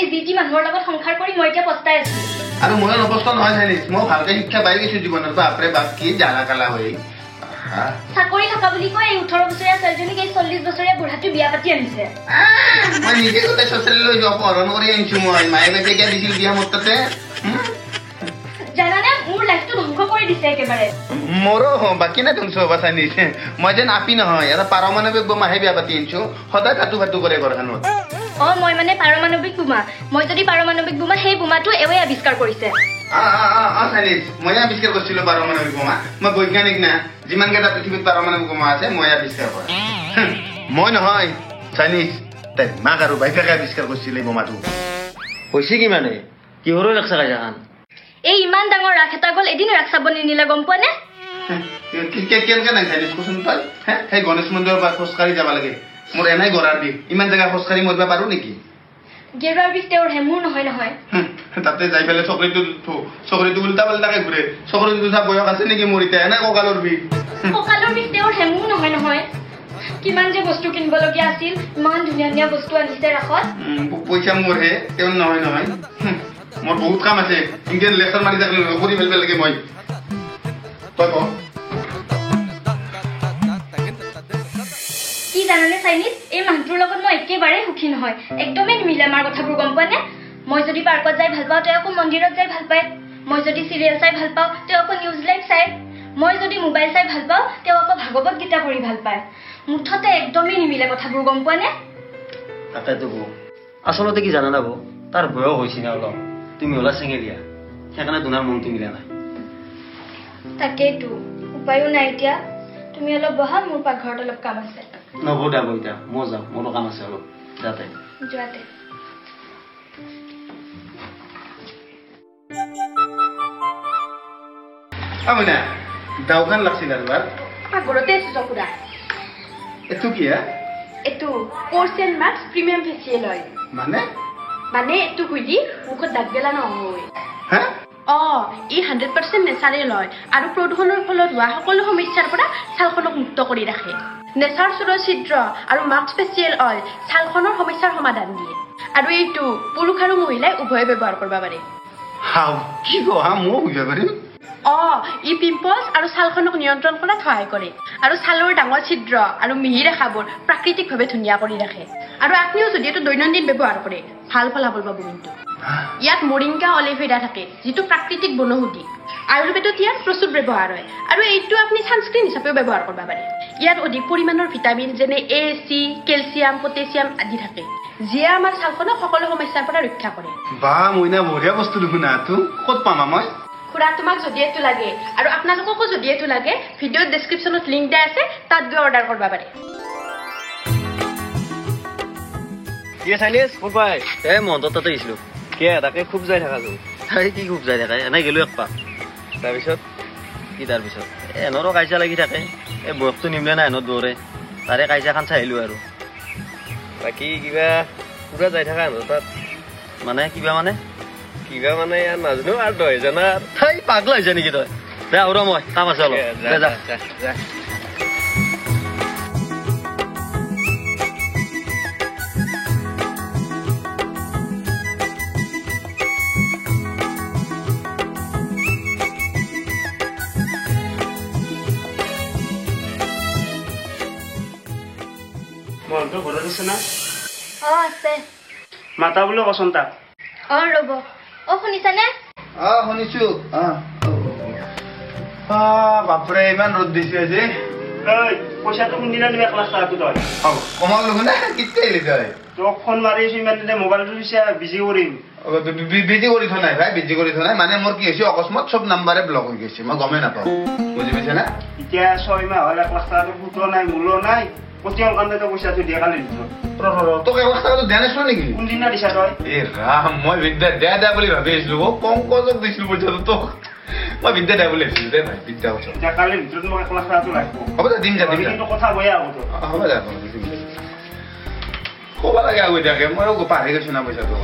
এই জিটি মানুহৰ লগত সংসাৰ কৰি মই এতিয়া পস্তাই আছো আৰু মই নপস্ত নহয় চাইনিজ মই ভালকে শিক্ষা পাই গৈছো জীৱনত বাপৰে বাপ কি জালা কালা হৈ চাকৰি থকা বুলি কয় এই 18 বছৰীয়া ছোৱালীজনীক এই 40 বছৰীয়া বুঢ়াটো বিয়া পাতি আনিছে মই নিজে কতে সচেল লৈ যাব অৰণ কৰি আনিছো মই মায়ে বেটে কে দিছিল বিয়া মততে জানানে মোৰ লাইফটো ধ্বংস কৰি দিছে একেবাৰে মোৰো বাকি না ধ্বংস হবা চাইনিজ মই যেন আপি নহয় এটা পাৰমাণৱিক বোমাহে বিয়া পাতি আনিছো সদায় ফাটু ফাটু কৰে ঘৰখনত মই মানে পাৰমাণৱিক বোমা মই যদি পাৰমাণৱিক বোমা সেই বোমাটো এৱে আৱিষ্কাৰ কৰিছে চাইনিজ মই আৱিষ্কাৰ কৰিছিলো পাৰমাণৱিক বোমা মই বৈজ্ঞানিক না যিমান কেইটা পৃথিৱীত পাৰমাণৱিক বোমা আছে মই আৱিষ্কাৰ কৰা মই নহয় চাইনিজ তাই মাক আৰু বাইকাকে আৱিষ্কাৰ কৰিছিল এই বোমাটো হৈছে কি মানে কিহৰ ৰাখছা কাজাখান এই ইমান ডাঙৰ ৰাখ এটা গল এদিন ৰাখ চাব নিনিলে গম পোৱা নে কেনেকে নাই চাইনিজ কচোন তই সেই গণেশ মন্দিৰৰ পৰা খোজকাঢ়ি যাব লাগে মোৰ এনেই গৰাৰ বিষ ইমান জেগা খোজকাঢ়ি মৰিব পাৰো নেকি গেৰুৱাৰ বিষ তেওঁৰ হেমুৰ নহয় নহয় তাতে যাই পেলাই চকৰিটো উল্টা পাল্টাকে ঘূৰে চকৰিটো উঠা বয়স আছে নেকি মোৰ এতিয়া এনে কঁকালৰ বিষ তেওঁৰ হেমুৰ নহয় নহয় কিমান যে বস্তু কিনিবলগীয়া আছিল ইমান ধুনীয়া ধুনীয়া বস্তু আনিছে ৰাখত পইচা মোৰহে তেওঁ নহয় নহয় মোৰ বহুত কাম আছে ইণ্ডিয়ান লেকচাৰ মাৰি থাকিলে কৰি ফেলব লাগে মই তই ক কি জানানে চাইনিজ এই মানুহটোৰ লগত মই একেবাৰে সুখী নহয় একদমেই নিমিলে আমাৰ কথাবোৰ গম পোৱা নে মই যদি পাৰ্কত যাই ভাল পাওঁ তেওঁ আকৌ মন্দিৰত যাই ভাল পায় মই যদি চিৰিয়েল চাই ভাল পাওঁ তেওঁ আকৌ নিউজ লাইভ চাই মই যদি মোবাইল চাই ভাল পাওঁ তেওঁ আকৌ ভাগৱত গীতা পঢ়ি ভাল পায় মুঠতে একদমেই নিমিলে কথাবোৰ গম পোৱা নে তাকেতো বৌ আচলতে কি জানা না বৌ তাৰ বয়স হৈছে না অলপ তুমি ওলা চেঙেলীয়া সেইকাৰণে তোমাৰ মনটো মিলা নাই তাকেইতো উপায়ো নাই এতিয়া তুমি অলপ বহা মোৰ পাকঘৰত অলপ কাম আছে নবৌ দা বৌ এতিয়া মই যাওঁ মোৰো কাম আছে অলপ যাতে যোৱাতে আমনা দাওখান লাগছিল আৰু পাকঘৰতে আছো চকুৰা এইটো কি এইটো পোৰ্চেল মাস্ক প্ৰিমিয়াম ফেচিয়েল অইল মানে এইটো কুইদি মুখত দাগ গেলা নহয় ই 100% নেচাৰেল হয় আৰু প্ৰদূষণৰ ফলত হোৱা সকলো সমস্যাৰ পৰা ছালখনক মুক্ত কৰি ৰাখে নেচাৰ চুৰৰ ছিদ্ৰ আৰু মাস্ক ফেচিয়েল অইল ছালখনৰ সমস্যাৰ সমাধান দিয়ে আৰু এইটো পুৰুষ আৰু মহিলাই উভয়ে ব্যৱহাৰ কৰিব পাৰে কি কোৱা মই বুজিব পাৰিম ই পিম্পলছ আৰু ছালখনক নিয়ন্ত্ৰণ কৰাত সহায় কৰে আৰু ছালৰ ডাঙৰ ছিদ্ৰ আৰু মিহি ৰেখাবোৰ প্ৰাকৃতিকভাৱে ধুনীয়া কৰি ৰাখে আৰু আপুনিও যদি এইটো দৈনন্দিন ব্যৱহাৰ কৰে ভাল ফলাফল পাব কিন্তু ইয়াত মৰিংগা অলিভেৰা থাকে যিটো প্ৰাকৃতিক বনৌষধি আয়ুৰ্বেদত ইয়াৰ প্ৰচুৰ ব্যৱহাৰ হয় আৰু এইটো আপুনি ছানস্ক্ৰীন হিচাপেও ব্যৱহাৰ কৰিব পাৰে ইয়াত অধিক পৰিমাণৰ ভিটামিন যেনে এ চি কেলছিয়াম পটেছিয়াম আদি থাকে যিয়ে আমাৰ ছালখনক সকলো সমস্যাৰ পৰা ৰক্ষা কৰে মইনা বঢ়িয়া বস্তু দেখোন ক'ত পাম মই খুৰা তোমাক যদি এইটো লাগে আৰু আপোনালোককো যদি এইটো লাগে ভিডিঅ'ৰ ডেছক্ৰিপশ্যনত লিংক দিয়া আছে তাত গৈ অৰ্ডাৰ কৰিব পাৰে কি চাইনিজ কোন পাই মহন্তৰ তাতে আহিছিলো কি তাকে খুব যাই থাকা তাই কি খুব যাই থাকে এনেই গেলো একপাক তাৰপিছত কি তাৰপিছত এনৰো কাজিয়া লাগি থাকে এই বয়সটো নিমিলে না এনত দৌৰে তাৰে কাজিয়াখন চাই আহিলো আৰু বাকী কিবা পুৰা যাই থাকা এনৰ তাত মানে কিবা মানে ইয়াৰ নাজানো আৰু 10,000 তাই পাগলা হৈছে নেকি তই দে আৰু মই কাম আছে অলপ যা মনটো ঘৰত আছে না আছে মাতা বোলো কচোন তাক ৰ'ব শুনিছানে শুনিছো বাপৰে ইমান ৰ'দ দিছে আজি পইচাটো কোনদিনা দিবা ক্লাছ কৰাটো তই কমাল দেখোন কেতিয়া আহিলি তই তোক ফোন মাৰি আছো ইমান দিনে মোবাইলটো দিছে বিজি কৰিম বিজি কৰি থোৱা নাই ভাই বিজি কৰি থোৱা নাই মানে মোৰ কি হৈছে অকস্মাত চব নাম্বাৰে ব্লক হৈ গৈছে মই গমেই নাপাওঁ বুজি পাইছে না এতিয়া 6 মাহ হ'লে ক্লাছ কৰাটো ফুটো নাই মূলো নাই পতিয়াৰ কাৰণে তো পইচাটো দিয়া কালি তোক এক লাখ টকাটো দিয়া নাছিলো নেকি কোনদিনা দিছা তই ৰাম মই বিদ্যা দিয়া বুলি ভাবি আছিলো কংকজক দিছিলো পইচাটো তোক মই বিদ্যা দিয়া বুলি ভাবিছিলো দে ভাই বিদ্যা কৈছ কালিৰ ভিতৰত মোক 1 লাখ টকাটো লাগিব হ'ব দে দিম কিন্তু কথা বয়া হ'ব তো হ'ব দে ক'ব লাগে আগতীয়াকে ময়ো পাহৰি গৈছো না পইচাটো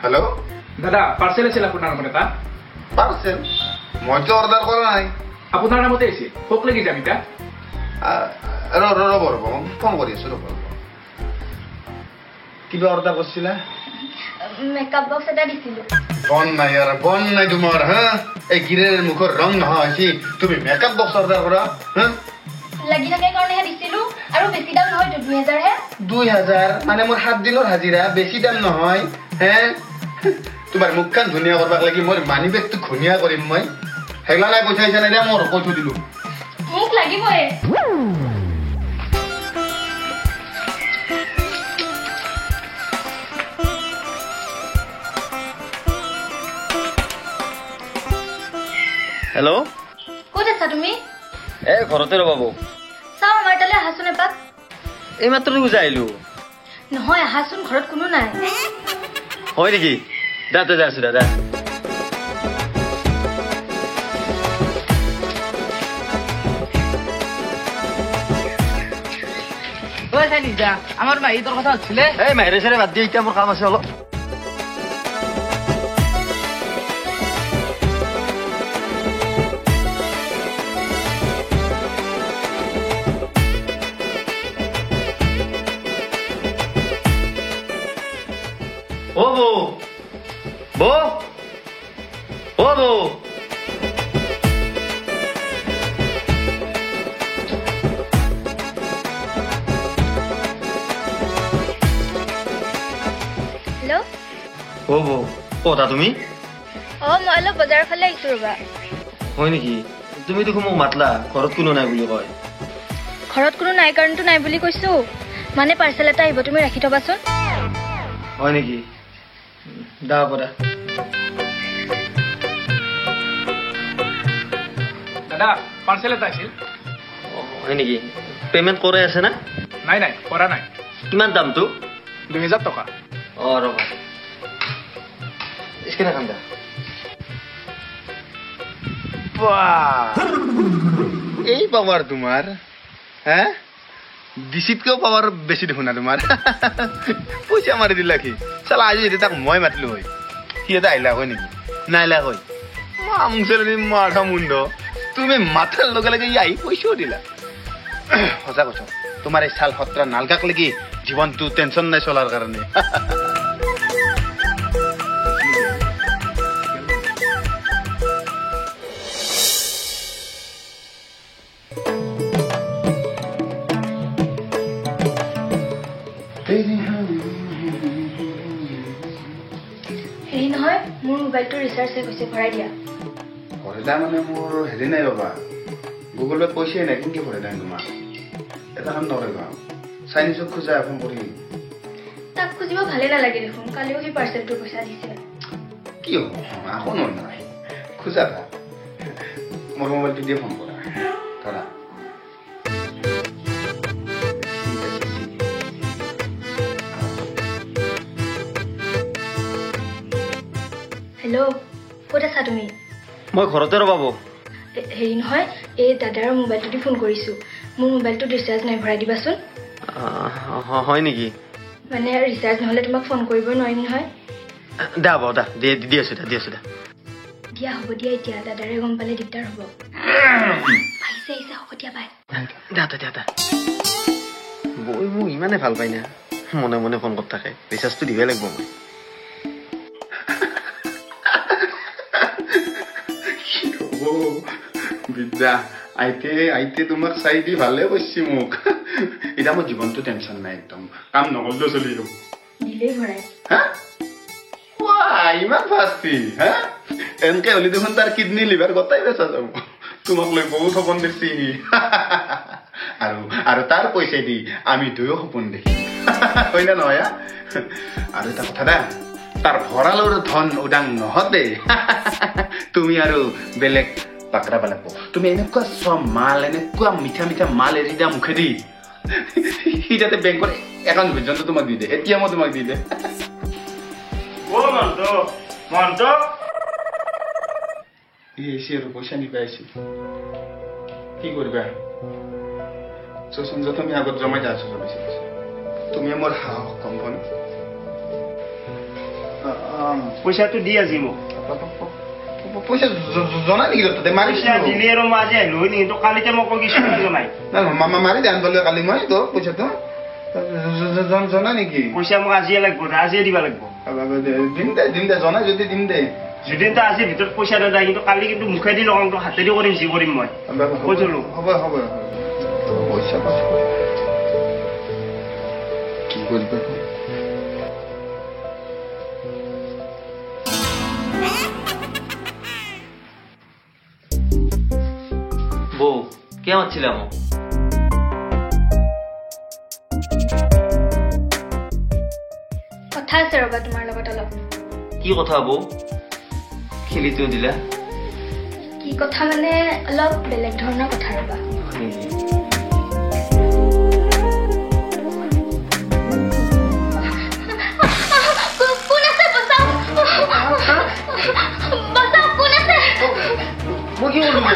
হেল্ল' দাদা পাৰ্চেল আছিল আপোনাৰ নামত এটা পাৰ্চেল মইতো অৰ্ডাৰ কৰা নাই আপোনাৰ নামতে আছে ভোক লাগি যাম এতিয়া ৰ'ব ফোন কৰি আছো ৰ'ব কিবা অৰ্ডাৰ কৰিছিলা মেকআপ বক্স এটা দিছিলো বন নাই তোমাৰ হা এই গিৰেৰ মুখৰ ৰং নহয় তুমি মেকআপ বক্স অৰ্ডাৰ কৰা হা লাগি থাকে কাৰণেহে দিছিলো আৰু বেছি দাম নহয় 2000 হে 2000 মানে মোৰ 7 দিনৰ হাজিৰা বেছি দাম নহয় হে তোমাৰ মুখখন ধুনীয়া কৰবাক লাগি মোৰ মানি বেগটো ধুনীয়া কৰিম মই হেগলা নাই পইচা নাই দিয়া মোৰ কৈ থৈ দিলো মোক লাগিবই হেল্ল' ক'ত আছা তুমি এই ঘৰতে ৰ'বা বৌ চাও আমাৰ তালে আহাচোন এপাক এই মাত্ৰ বুজাই আহিলো নহয় আহাচোন ঘৰত কোনো নাই হয় নেকি দাদা আছো দাদা আমাৰ মাহী তোৰ কথা হৈছিলে এই মাহিৰে চাৰে বাদ দিয়ে এতিয়া মোৰ কাম আছে অলপ ও বৌ হেল্ল' ক'তা তুমি মই অলপ বজাৰৰ ফালে আহিছো ৰবা হয় নেকি তুমি দেখোন মোক মাতলা ঘৰত কোনো নাই বুলি কয় ঘৰত কোনো নাই কাৰণটো নাই বুলি কৈছো মানে পাৰ্চেল এটা আহিব তুমি ৰাখি থবাচোন হয় নেকি দা পৰা দাদা পাৰ্চেল এটা আছিল হয় নেকি পেমেণ্ট কৰে আছে না নাই কৰা নাই কিমান দামটো 2000 টকা ৰ'বা স্কেনাৰ খান দা এই পাৱাৰ তোমাৰ হে ডিচিতকেও পাৱাৰ বেছি দেখোন না তোমাৰ পইচা মাৰি দিলা কি চালা আজি যদি তাক মই মাতিলো হয় সি এটা আহিলা হয় নেকি নাহিলা হয় মামুচেলি মাথা মুণ্ড তুমি মাথাৰ লগে লগে আহি পইচাও দিলা সঁচা কথা তোমাৰ এই চাল সত্ৰা নালগাক লাগি জীৱনটো টেনচন নাই চলাৰ কাৰণে হেৰি নহয় মোৰ মোবাইলটো ৰিচাৰ্জ হৈ গৈছে ভৰাই দিয়া ভৰেলা মানে মোৰ হেৰি নাই ৰবা গুগল পেত পইচাই নাই কিন্তু ভৰে তোমাৰ এটা কাম নকৰিবা চাইনিজক খোজা ফোন কৰি তাক খুজিব ভালে নালাগে দেখোন কালিও সেই পাৰ্চেলটোৰ পইচা দিছে কি হ'ব আকৌ নহয় খোজা মোৰ মোবাইলটো দিয়ে ফোন কৰা ধৰা হেল্ল' ক'ত আছা তুমি মই ঘৰতে ৰ'বা বৌ হেৰি নহয় এই দাদাৰ মোবাইলটো দি ফোন কৰিছোঁ মোৰ মোবাইলটোত ৰিচাৰ্জ নাই ভৰাই দিবাচোন হয় নেকি মানে ৰিচাৰ্জ নহ'লে তোমাক ফোন কৰিব নোৱাৰিম নহয় দা বৌ দা দি আছো দা দিয়া হ'ব দিয়া এতিয়া দাদাৰে গম পালে দিগদাৰ হ'ব আহিছে হ'ব দিয়া বাই দা বৌ মোক ইমানে ভাল পাই না মনে মনে ফোন কৰি থাকে ৰিচাৰ্জটো দিবই লাগিব মই বিদ্যা আইতে তোমাক চাই দি ভালে কৈছি মোক এতিয়া মোৰ জীৱনটো টেনচন নাই একদম কাম নকৰিলেও চলি যাব দিলেই ভৰাই ইমান ফাষ্টি হা এনেকে হলে দেখোন তাৰ কিডনী লিভাৰ গোটাই বেচা যাব তোমাক লৈ বহুত সপোন দেখছি আৰু তাৰ পইচা দি আমি দুয়ো সপোন দেখি হয় না নহয় আৰু এটা কথা দা তাৰ ভঁৰালৰ ধন উদাং নহতে তুমি আৰু বেলেগ পাকৰা পালাব তুমি এনেকুৱা চব মাল এনেকুৱা মিঠা মাল এৰি দিয়া মুখেদি সি যাতে বেংকৰ একাউণ্ট পৰ্যন্ত তোমাক দি দে এতিয়া মই তোমাক দি দে আৰু পইচা নিবা আহিছিল কি কৰিবা চোন তুমি আগত জমাই যা আছো তুমি মোৰ সাহস কম না পইচাটো দি আজি মোক পইচা জনা নেকি ততে মাৰিছ পইচা দিলে আৰু মই আজি আহিলো হয় নেকি তো কালিতে মোক কিছু জনাই মামা মাৰি দান বলে কালি মই তো পইচাটো জনা নেকি পইচা মোক আজিয়ে লাগিব আজিয়ে দিব লাগিব দিম দে জনা যদি দিম দে যদি তো আজিৰ ভিতৰত পইচা নাযায় কিন্তু কালি কিন্তু মুখেদি লগাম তো হাতেদি কৰিম যি কৰিম মই কৈছিলো হ'ব পইচা কি কৰিব বৌ কে মাতিছিলা মোক কথা আছে ৰবা তোমাৰ লগত অলপ কি কথা বৌ খেলিতেও দিলা কি কথা মানে অলপ বেলেগ ধৰণৰ কথা ৰবা কোন আছে বচাও কোন আছে মই কি কৰিম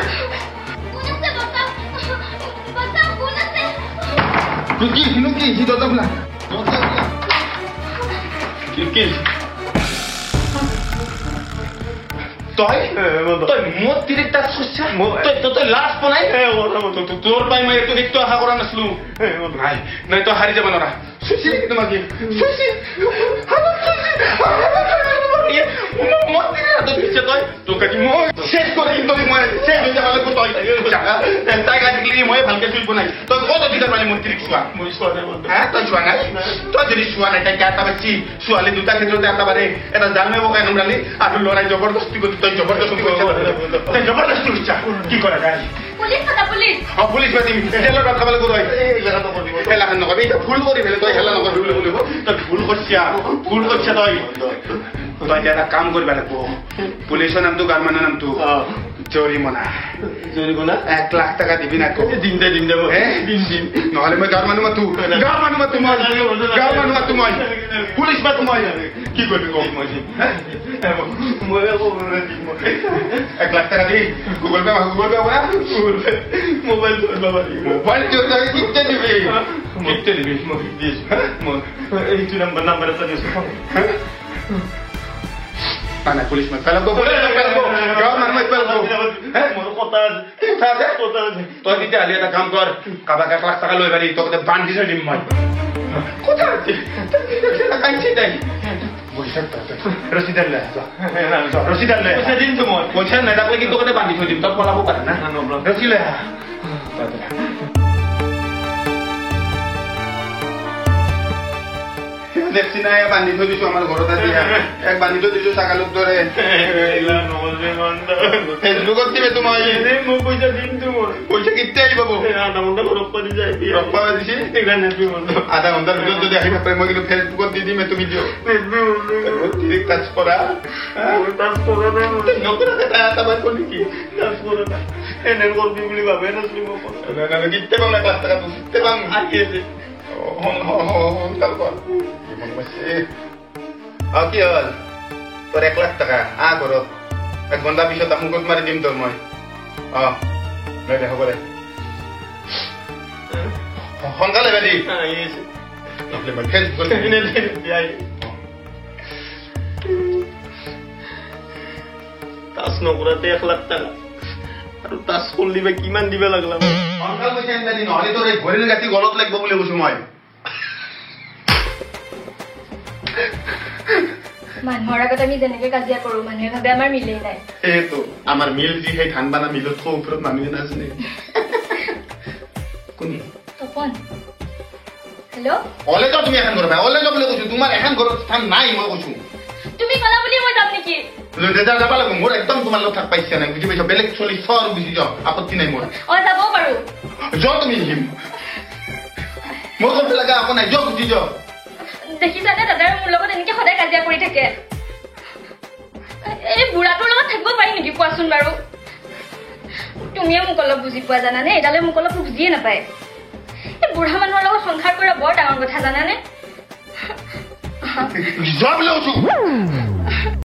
কি সি দৰ্জা খোলা কি তই মোৰ তিৰিটা চুচা তই লাজ বনাই তোৰ পাই মই এইটো দেখটো আশা কৰা নাছিলো নাই তই হাৰি যাব নোৱাৰা চুচি তোমাক মই ভালকে চুই বনাই তই কত অধিকাৰ পালি মোৰ তিৰিক চোৱা তই চোৱা নাই তই যদি চোৱা নাই তাই এটা বাচি ছোৱালী দুটা ক্ষেত্ৰতে এটা বাৰে এটা জানে বগাই নমৰালি আৰু লৰাই জবৰদস্তি কৰি তই জবৰদস্তি কৰিছা কি কৰা যায় পুলিচ মাতিম জেলৰ ভাত খাবলৈ গৈ খেলাখন নকবি ভুল কৰি পেলাই তই খেলা নকবি বুলি বুলিব তই ভুল কৰিছা তই তই এটা কাম কৰিব লাগিব পুলিচৰ নামটো গাৰমানৰ নামটো জৰিমনা 1 লাখ টাকা দিবি না দিম দে নহলে মই গাঁৱৰ মানুহ মাতো মই পুলিচ মাতো মই কি কৰিবি কম মই 1 লাখ টাকা দি গুগল পে মোবাইল কিতে দিবি মই দিছ এইটো নাম্বাৰ এটা দিছ Pana pulis mas. Kalau kau boleh, kau mana kalau mau kota ada. Tuh tidak lihat agam kor. Kabar kelak sakal loh beri. Tuh kita bandi saja dimai. Kota ada. Kan sih dah. Boleh tak? Rosidan lah. Rosidan lah. Rosidan tu mau. Boleh nak tak lagi tuh kita bandi saja. Tak pola bukan. Rosidan. দেখছি না বান্ধি থৈ দিছো আমাৰ ঘৰত আজি এক বান্ধি থৈ দিছো ছাগালক দৰে ফেচবুকত দিবে তোমাৰ মই পইচা দিম তোমাৰ পইচা কিতে আহিব বাবু আধা ঘণ্টা ৰখবা দিছি আধা ঘণ্টাৰ ভিতৰত যদি আহিব পাৰে মই কিন্তু ফেচবুকত দি দিম তুমি দিও ঠিক টাচ কৰা নকৰা এটা বাৰ কৰি কি টাচ কৰা না এনে কৰবি বুলি ভাবে নাছিলি মোক কিতে পাম 1 লাখ টাকা কিতে পাম আহি আছে তারপর কি হল তোর 1 লাখ টাকা করো 1 ঘন্টা পিছত মুখত মারি দিম তোর মই হ'ব দে সোনকালে বেদি টাচ নকৰাতে 1 লাখ টাকা আৰু টাচ করলি বা কিমান দিবা লাগলা সোনকাল পইচা আনি নহলে তোর এই ভৰিৰ গাঁঠি গলত লাগিব বুলি কৈছো মই মানুহৰ আগত আমি যেনেকে কাজিয়া কৰো মানুহে ভাবে আমাৰ মিলেই নাই এইটো আমাৰ মিল যি সেই ধান বানা মিলত থৈ ওপৰত মানুহে নাজানে কোন তপন হেল্ল' কলেজ তুমি এখন ঘৰ কলেজ বুলি কৈছো তোমাৰ এখন ঘৰত স্থান নাই মই কৈছো তুমি কলা বুলি মই যাম নেকি লেজাৰ যাব লাগিব মোৰ একদম তোমাৰ লগত থাক পাইছা নাই বুজি পাইছা বেলেগ চলি সৰ বুজি যাও আপত্তি নাই মোৰ যাব পাৰো যোৱা তুমি মোৰ কথা লগা আপো নাই যোৱা বুজি যাও দেখিছানে দাদাৰ মোৰ লগত এনেকে সদায় কাজিয়া কৰি থাকে এই বুঢ়াটোৰ লগত থাকিব পাৰি নেকি কোৱাচোন বাৰু তুমিয়ে মোক অলপ বুজি পোৱা জানানে এডালে মোক অলপ বুজিয়ে নাপায় এই বুঢ়া মানুহৰ লগত সংসাৰ কৰা বৰ ডাঙৰ কথা জানানে যোৱা বুলি কৈছো